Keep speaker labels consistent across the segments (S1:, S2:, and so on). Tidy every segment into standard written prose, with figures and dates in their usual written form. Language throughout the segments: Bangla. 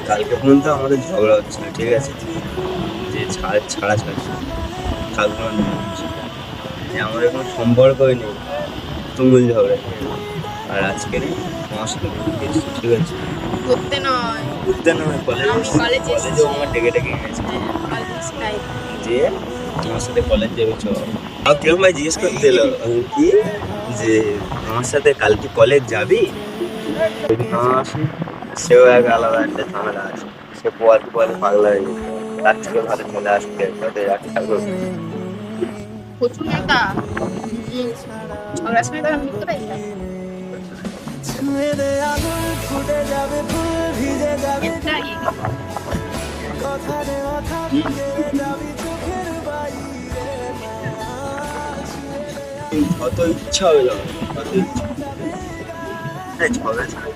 S1: কালকে পর্যন্ত আমাদের ঝগড়া হচ্ছিল, ঠিক আছে, যে ছাড়াছাড়ি কালকে যে আমাদের কোনো সম্পর্কই নেই, তুমুল ঝগড়া, আর আজকে আমার সাথে ঘুরতে এসেছি, ঠিক আছে,
S2: ঘুরতে নয়,
S1: ঘুরতে নয়, কলেজে
S2: আমি কলেজে
S1: কলেজেও আমার ডেকে ডেকে এনেছে যে আমার সাথে কলেজ যাবে চ। আর কিরম ভাই জিজ্ঞেস করতে এলো কি যে আমার সাথে কালকে কলেজ যাবি, যদি না আসি সেও এক আলাদা একটা ঝামেলা আছে, সে পোয়াতে পোয়াতে পাগলা হয়ে যেত, তার থেকে ভালো চলে আসতে তাদের একটা
S2: প্রচুর নেতা ঝগড়ার সময় তারা মিথ্যে পাই
S1: যত ইচ্ছা হয়ে যাবে, যত ইচ্ছা ঝগড়া ছাড়া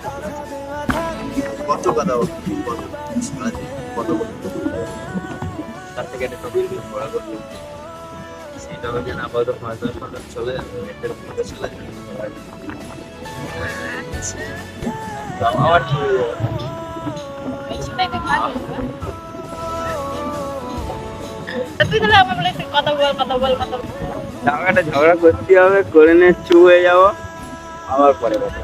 S1: কত কথা বলতো, কত তার থেকে একটা টপিক পড়া করতো, সেটা হচ্ছে না আপাতত 5-10 চলে যাবে, এটার মধ্যে চলে যাবে আমার কি
S2: তুই তাহলে আমার বলে কথা বল কথা বল কথা বল।
S1: ঝগড়া করতে হবে, করে নিয়ে চুপ হয়ে যাবো, আবার পরে কথা